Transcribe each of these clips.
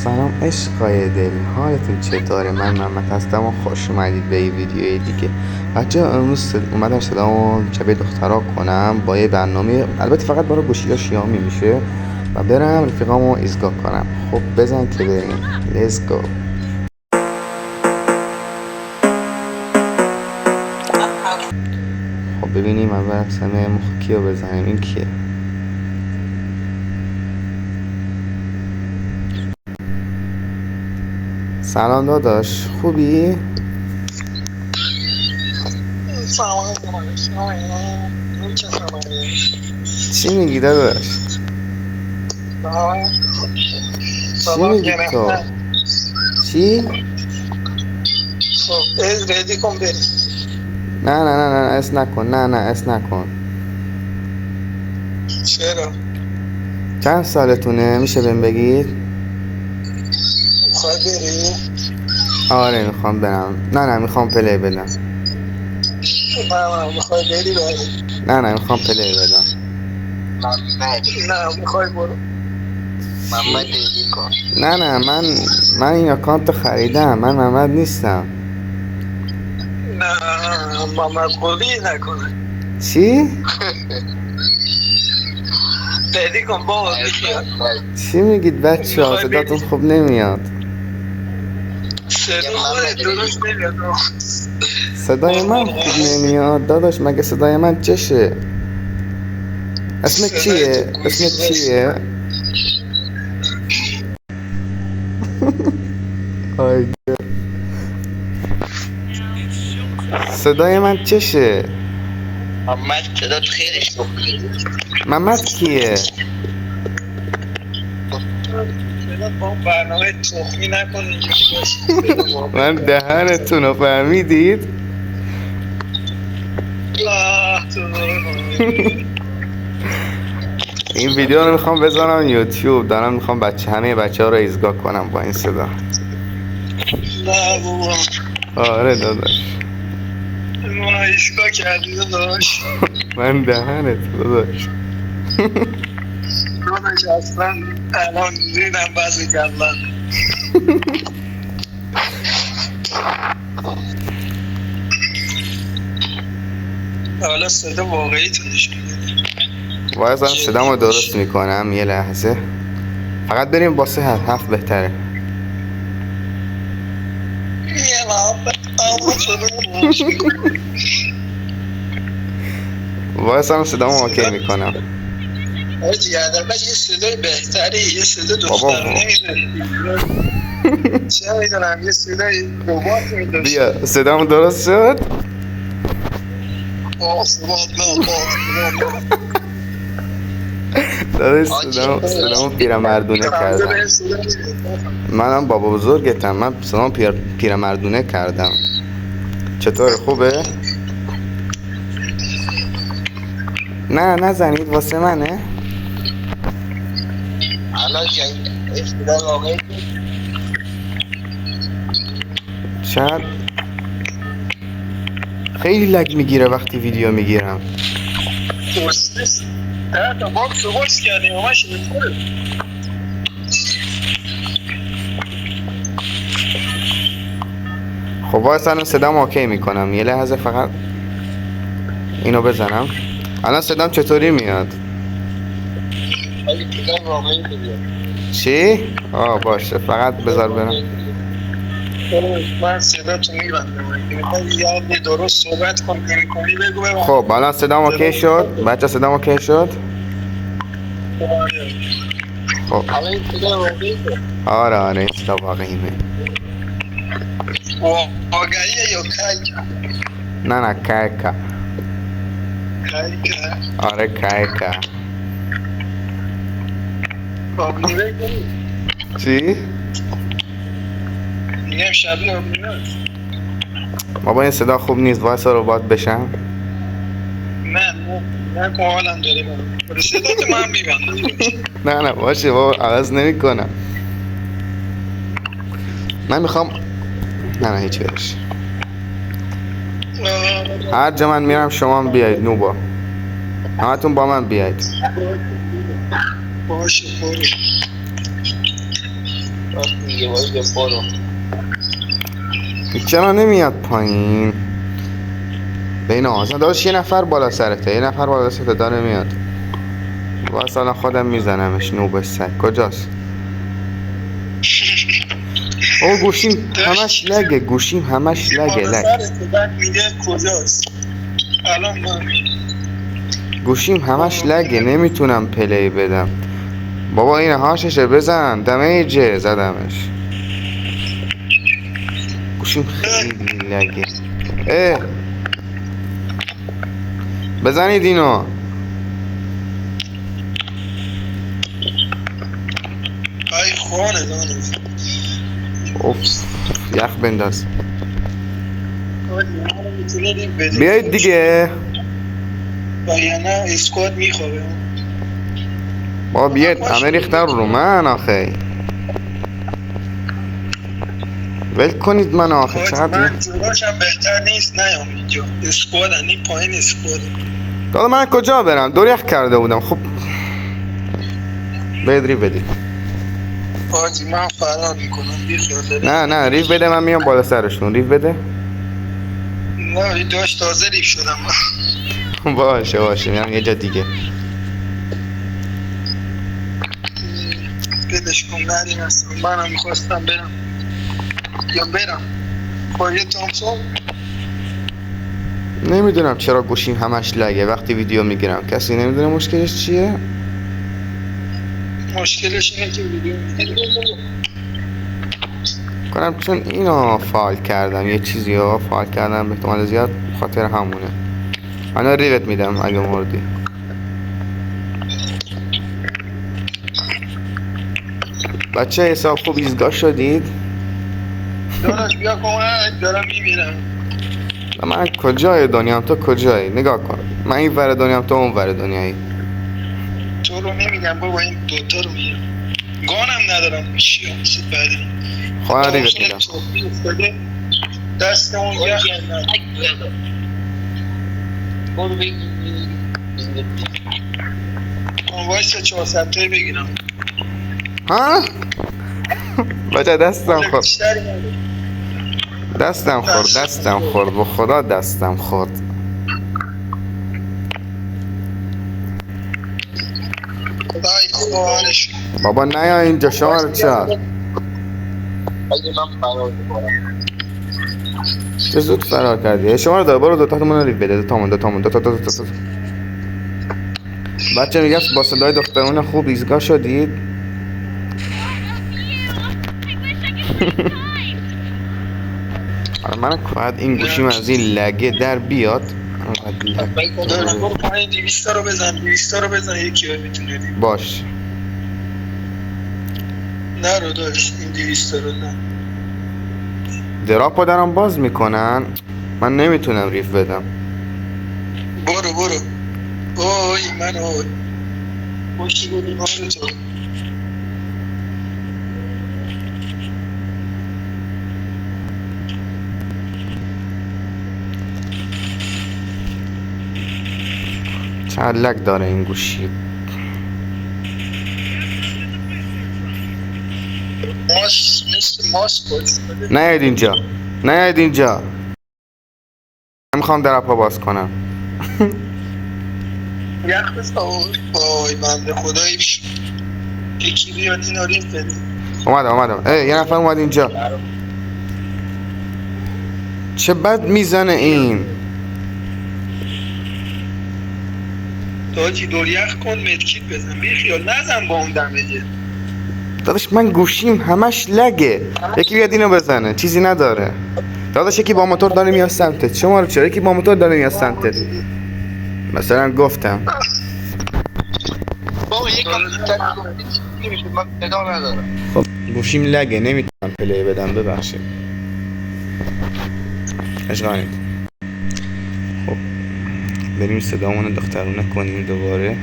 سلام عشقای دل، حالتون چطوره؟ من محمد هستم و خوش اومدید به یه ویدیوی دیگه. بچه امروز اومدم صدامو شبیه دخترها کنم با یه برنامه، البته فقط برای گوشی‌ها شیائومی میشه و برم رفیقامو ایستگاه کنم. خب بزن که بریم. Let's go. خب ببینیم اول سمه مخ کیو بزنیم. این کیه؟ سلام داداش، خوبی؟ چی میگی داداش؟ چی میگی تو؟ چی؟ خب از ردی کن بریم. نه اس نکن. نه اس نکن. چرا؟ چند سالتونه؟ میشه بهم بگید؟ میخوای بری؟ آره میخوام برم. نه میخوام پلی بدم. نه میخوای بری بری. نه میخوام پلی بدم. نه میخوای برو. محمد دیگی کن. نه من این اکانت خریدم. من محمد نیستم. نه محمد خوبی نکنه. چی؟ دیدی کن بابا بیاد. چی میگید بچه ها؟ صداتون خوب نمیاد. صدا خودت درست نمیاد. صدای من خوب نمیاد داداش؟ مگه صدای من چشه؟ اسمت چیه؟ صدای من چشه؟ محمد صدات خیلی خوبه. محمد کیه؟ صدات با برنامه تخمی نکن اینجوری باشه. من دهنتون رو فهمیدید؟ این ویدیو رو میخوام بذارم یوتیوب. دارم میخوام همه بچه ها رو ایستگاه کنم با این صدا. نه بابا. آره داداش. ما ایستگاه کردی داداش. من دهنت داداش. داداش اصلا الان دیدم بعضی کلن. حالا صدا واقعی تو نشون میده. وایسا صدامو درست میکنم یه لحظه. فقط بریم با 3 7 بهتره. یه محبت اما صدا وایسا صدامو اوکی میکنم. آجی حداقل یه صدای بهتری، یه صدا دخترانه چه میدونم یه صدای روبات میداشت. بیا صدامو درست شد. داداش صدامو پیرمردونه کردم. منم بابا بزرگتم. من صدامو پیرمردونه کردم. چطور خوبه؟ نه نزنید واسه منه. شاید خیلی لگ میگیره وقتی ویدیو میگیرم. خب واسه الان صدام اوکی میکنم. یه لحظه فقط اینو بزنم. الان صدام چطوری میاد؟ چی؟ باشه فقط بذار برم. من صدا تو میبندم. یعنی درست صحبت کن نمی‌کنی بگو ببینم. خب الان صدام اوکی شد؟ بچه صدام اوکی شد؟ خب آره این صدا واقعیمه. واقعیه یا کایکا؟ نه کایکا. آره کایکا. آبنیوه کنی؟ چی؟ میگم شبیه آبنیوه. بابا این صدا خوب نیست. وایسا رو باد بشم. نه که حالم داری من صدات من میبندم. نه باشه بابا عوض نمی کنم. من میخوام نه هیچ برش. هر جا من میرم شما بیایید نوبا. همتون با من بیایید. باشه برو. دیگه باید برو. چرا نمیاد پایین؟ بین آزاد داشت یه نفر بالا سرته، یه نفر بالا سرته داره میاد. واسه الان خودم میزنمش. نوب سگ کجاست؟ او گوشیم همش لگه، گوشیم همش لگه لگ. میگه کجاست؟ الان گوشیم همش لگه، نمیتونم پلی بدم. بابا این هاششه بزن. دمیجه زدمش. گوشیم خیلی لگه. بزنید اینو. ای خانه دانش. اوف یخ بنداز. بیایید دیگه. و یا نه اسکواد میخوابه. بابا بیاید، همه ریختن رو من آخه. ول کنید من آخه. چقدر من جوراشم بهتر نیست نیام اینجا. اسکواد این پایین اسکواد. دادا من کجا برم؟ دور یخ کرده بودم. خب بدری بدی. آجی من فرار میکنم بیخیال. نه ریف بده، من میام بالا سرشون. ریف بده. نه داشت تازه ریف شدم. باشه میام یه جا دیگه. بدش کن نریم هستم. منم میخواستم برم یا برم با یه تامسون. نمیدونم چرا گوشیم همش لگه وقتی ویدیو میگیرم. کسی نمیدونه مشکلش چیه؟ مشکلش اینه که ویدیو میگیرم کنم چون اینو فعال کردم، یه چیزی ها فعال کردم، به احتمال زیاد خاطر همونه. من ریوت میدم اگه مردی. بچه حساب خوب ایزگاه شدید؟ داداش بیا کمک دارم میمیرم. من کجای دنیام تو کجایی؟ نگاه کن من این ور دنیام تو اون ور دنیایی. تو رو نمیگم بابا این دوتا رو میگم. گانم ندارم چی سید بعدی. خواهر ریوت میدم. دست اون یخ برو بگیر. وایسا 400 تایی بگیرم. ها؟ بچه دستم خورد به خدا دستم خورد. خدای خوارش بابا نیا اینجا شما رو چهار. اگه من فرار میکنم چه زود فرار کردی؟ شما رو داره برو دوتاتمون رو ریف بده. دوتامون بچه میگه با صدای دخترون خوب ایزگاه شدید؟ آره من باید این گوشیم از این لگه در بیاد. برو پایین 200 رو بزن یکی رو میتونه دیم. باش نه رو داشت این 200 رو نه دراپو دارم باز میکنن. من نمیتونم ریف بدم. برو اوی من اوی باشی بودی مارو تو چقدر لگ داره این گوشی. مثل ماس باید نیاید اینجا. من میخوام دراپو باز کنم. یخ بسا وای بنده خدایی یکی بیاد این آریم بدیم. اومدم. یه نفر اومد اینجا. چه بد میزنه این. داجی دور یخ کن مدکیت بزن بیخیال نزن با اون دمجه. داداش من گوشیم همش لگه. یکی بیاد اینو بزنه چیزی نداره. داداش یکی با موتور داره میاد سمتت. شما رو چرا یکی با موتور داره میاد سمتت؟ مثلا گفتم بابا یکم نمیشه من صدا ندارم. خب گوشیم لگه نمیتونم پلی بدم ببخشید. اشغالید. خب بریم صدامون دخترونه کنیم دوباره.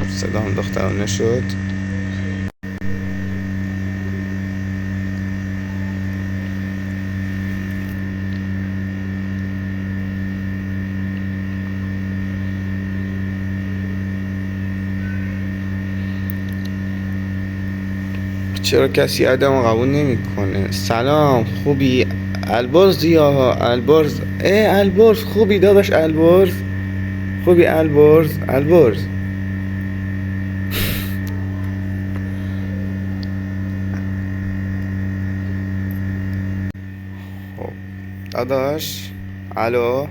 صدام دخترونه شد. چرا کسی آدمو قبول نمیکنه؟ سلام، خوبی؟ البرز یا البرز؟ البرز خوبی داداش؟ البرز خوبی؟ البرز خب داداش، الو،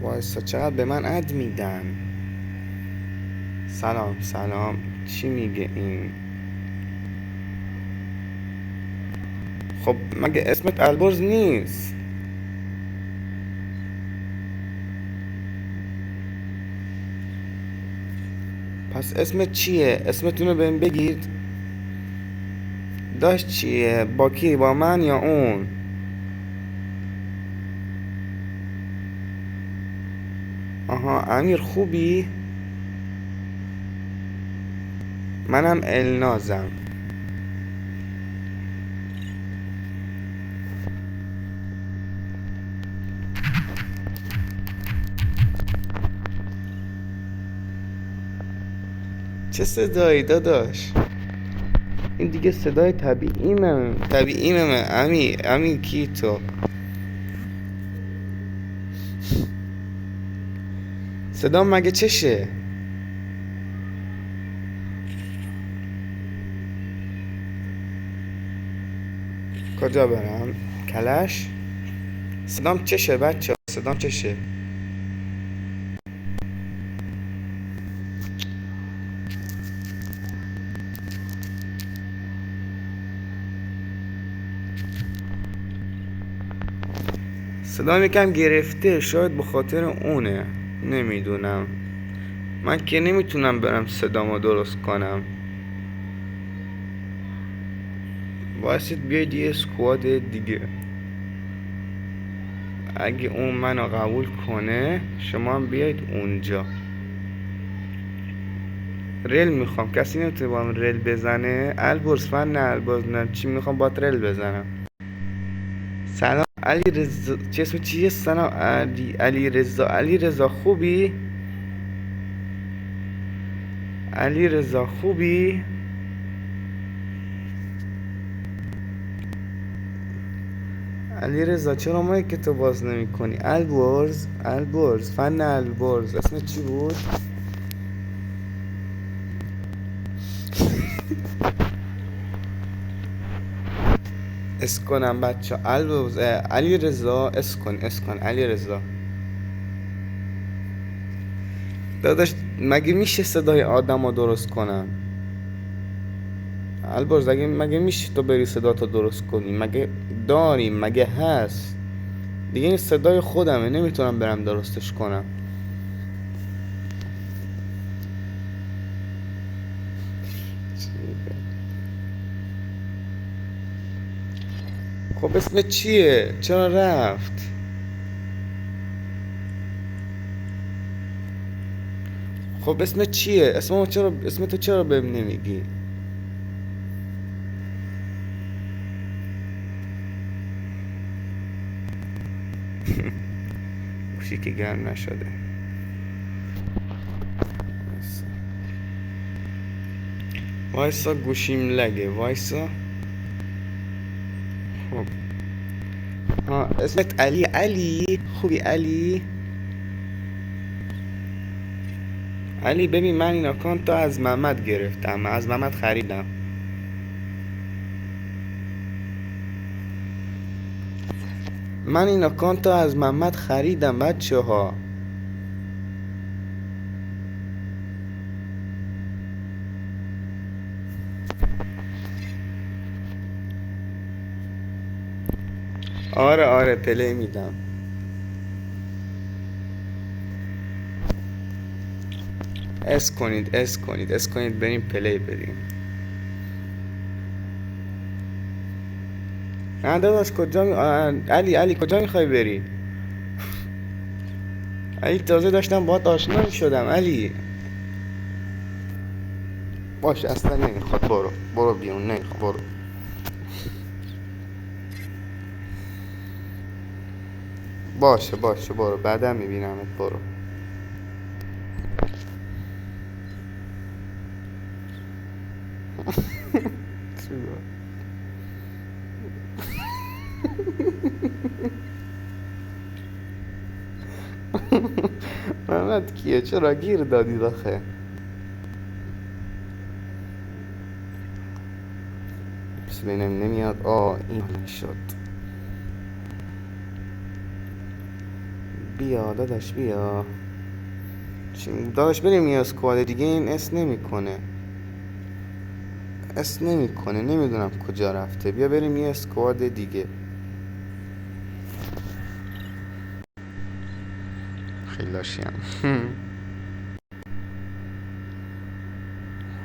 وایسا چقدر به من اد میدن. سلام، چی میگه این؟ خب مگه اسمت البرز نیست؟ پس اسمت چیه؟ اسمتونو بهم بگید. داشت چیه؟ با کی؟ با من یا اون؟ آها، امیر خوبی؟ منم النازم. چه صدایی داداش؟ این دیگه صدای طبیعیمه. امی کی تو؟ صدام مگه چشه؟ کجا برم؟ کلش؟ صدام چشه بچه؟ صدام چشه؟ صدام یکم گرفته، شاید به خاطر اونه، نمیدونم. من که نمیتونم برم صدامو درست کنم. واسید بیاید یه اسکواد دیگه. اگه اون منو قبول کنه شما هم بیاید اونجا. رل میخوام، کسی نمیتونه با هم رل بزنه؟ البرز فن، نه البرز نه، چی میخوام با رل بزنم. سلام علی رضا، چه اسم چیه؟ سلام علی رضا خوبی؟ علی رضا خوبی؟ علی رضا چرا مایی که تو باز نمی کنی؟ البرز فن، البرز اسم چی بود؟ اسکنم بچه البرز. علی رضا اسکن علی رضا. داداش مگه میشه صدای آدم رو درست کنم؟ البرز مگه میشه تو بری صدا تو درست کنی؟ مگه داریم؟ مگه هست؟ دیگه این صدای خودمه، نمیتونم برم درستش کنم. خب اسم چیه؟ چرا رفت؟ خب اسم چیه؟ اسم تو چرا بهم نمیگی؟ گوشی که گرم نشده. وایسا گوشیم لگه، وایسا. خب اسمت علی خوبی؟ علی ببین، من این اکانت رو از محمد گرفتم، از محمد خریدم. من این اکانت رو از محمد خریدم بچه ها. آره پلی میدم. اس کنید بریم پلی بدیم. نه داداش کجا علی کجا میخوای بری؟ علی تازه داشتم باهات آشنا شدم علی. باش اصلا نمیخواد، برو بیرون، نمیخواد، برو. باشه برو، بعدا میبینمت، برو. محمد کیه چرا گیر دادی آخه؟ بس ببینم نمیاد. این شد. بیا داداش بیا. داداش بریم یه اسکواد دیگه. این اس نمیکنه نمیدونم کجا رفته. بیا بریم یه اسکواد دیگه. خیلی لاشیم.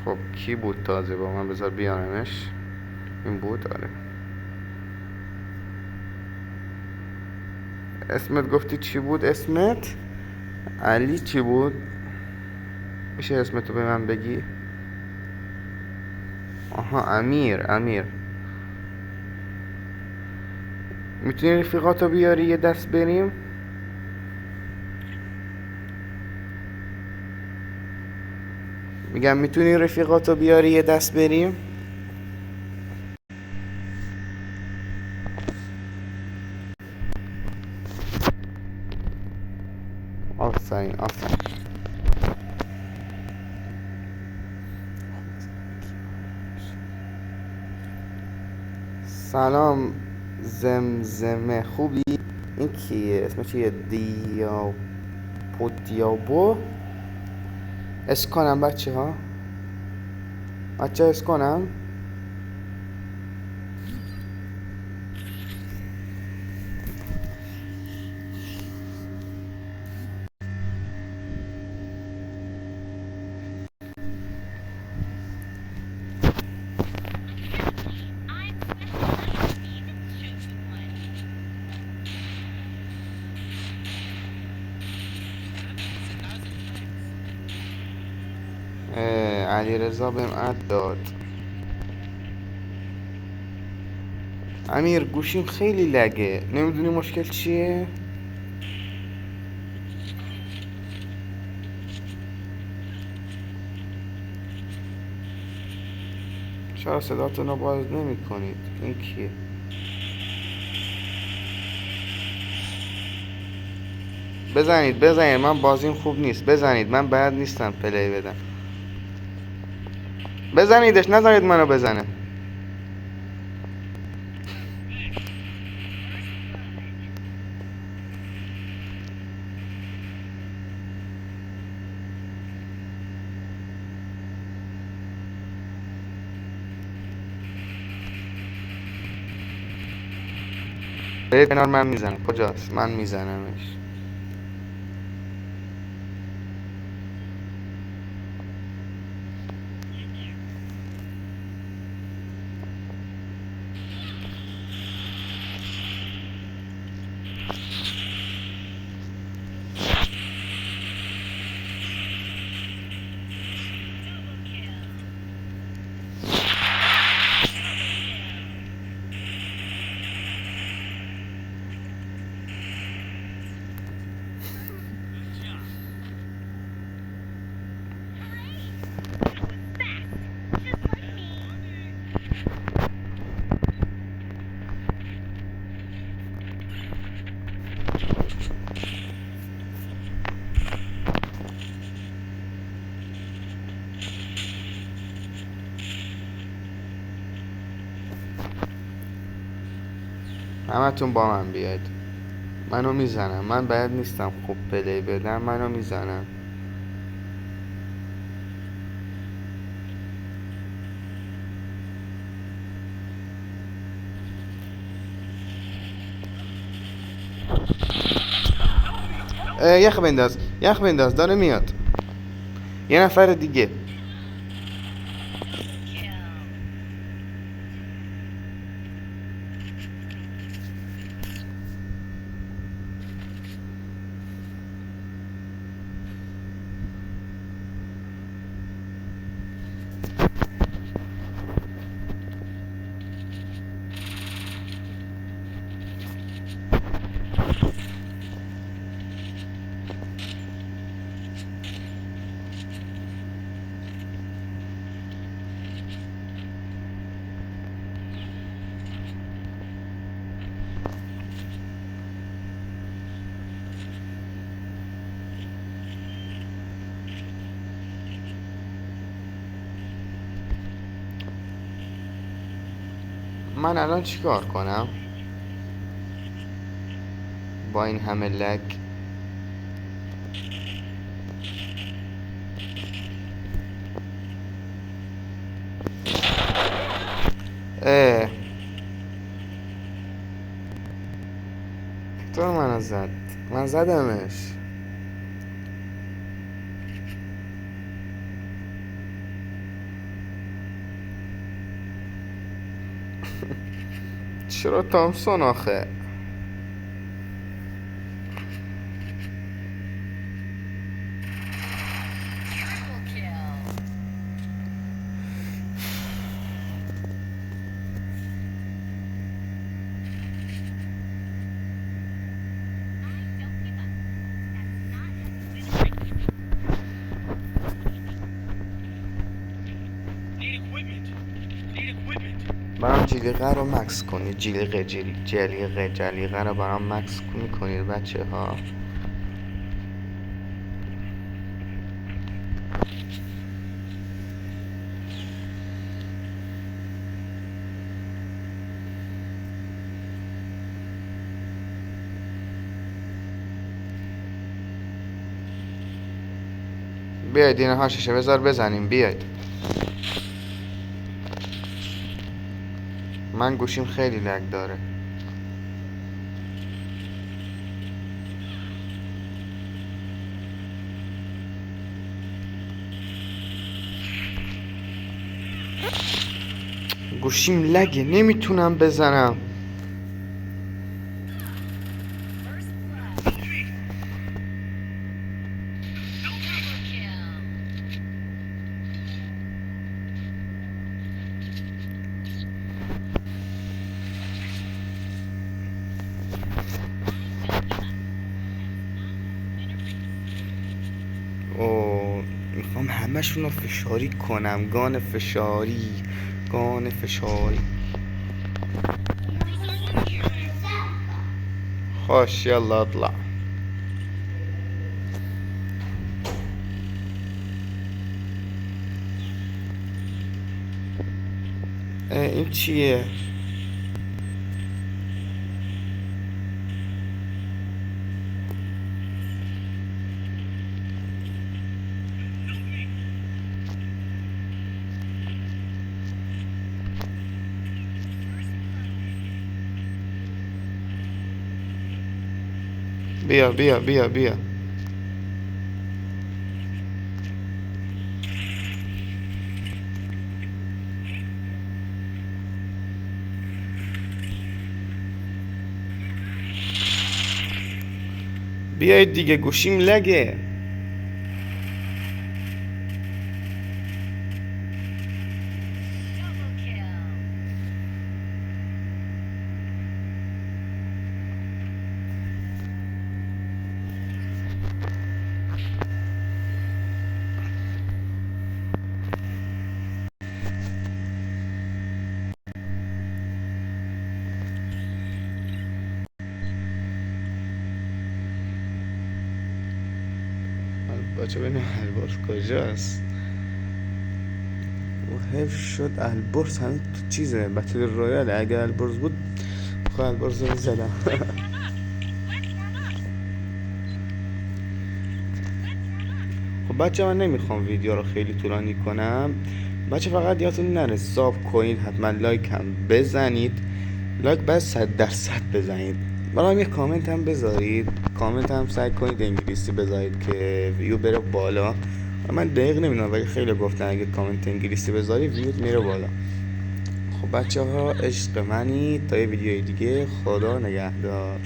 خب کی بود تازه با من؟ بذار بیارمش. این بود. آره اسمت گفتی چی بود اسمت؟ علی چی بود؟ میشه اسمتو به من بگی؟ آها امیر. میتونی رفیقاتو بیاری یه دست بریم؟ میگم میتونی رفیقاتو بیاری یه دست بریم؟ آفرین. سلام زمزمه خوبی؟ این کیه؟ اسمش چیه؟ دیابو. اسکنم بچه ها. اسکنم. علی رضا بهم اد داد. امیر گوشیم خیلی لگه. نمیدونی مشکل چیه؟ چرا صداتونو باز نمی کنید؟ این کیه؟ بزنید من بازیم خوب نیست. بزنید من بلد نیستم پلی بدم. بزنیدش. نذارید منو بزنه. برید کنار من میزنم. کجاست؟ من میزنمش. همتون با من بیاید. منو میزنم. من بلد نیستم خوب پلی بدم. منو میزنم. یخ بنداز داره میاد. یه نفر دیگه. من الان چیکار کنم با این همه لگ؟ اه تو منو زد، من زدمش. چرا تامسون آخه؟ برام جلیقه رو مکس کنید، جلیقه رو برام مکس کنید بچه ها. بیاید این هاششه بذار بزنیم، بیاید. من گوشیم خیلی لگ داره. گوشیم لگه نمیتونم بزنم. اوه میخوام همشون رو فشاری کنم. گان فشاری. خوش یلا اطلع. این چیه؟ بیا بیا بیا بیا. بیایید دیگه گوشیم لگه. بچه ببینیم البرز کجاست. و حیف شد البرز همین تو چیزه بتل رویاله. اگه البرز بود خب البرز رو میزدم. خب بچه من نمیخوام ویدیو رو خیلی طولانی کنم. بچه فقط یادتون نره ساب کنید، حتما لایک هم بزنید. لایک باید 100% بزنید. برام یه کامنت هم بذارید. کامنت هم سعی کنید انگلیسی بذارید که ویو بره بالا. من دقیق نمیدونم ولی خیلی گفتن اگه کامنت انگلیسی بذاری ویوت میره بالا. خب بچه ها عشق منی. تا یه ویدیوی دیگه، خدا نگهدار.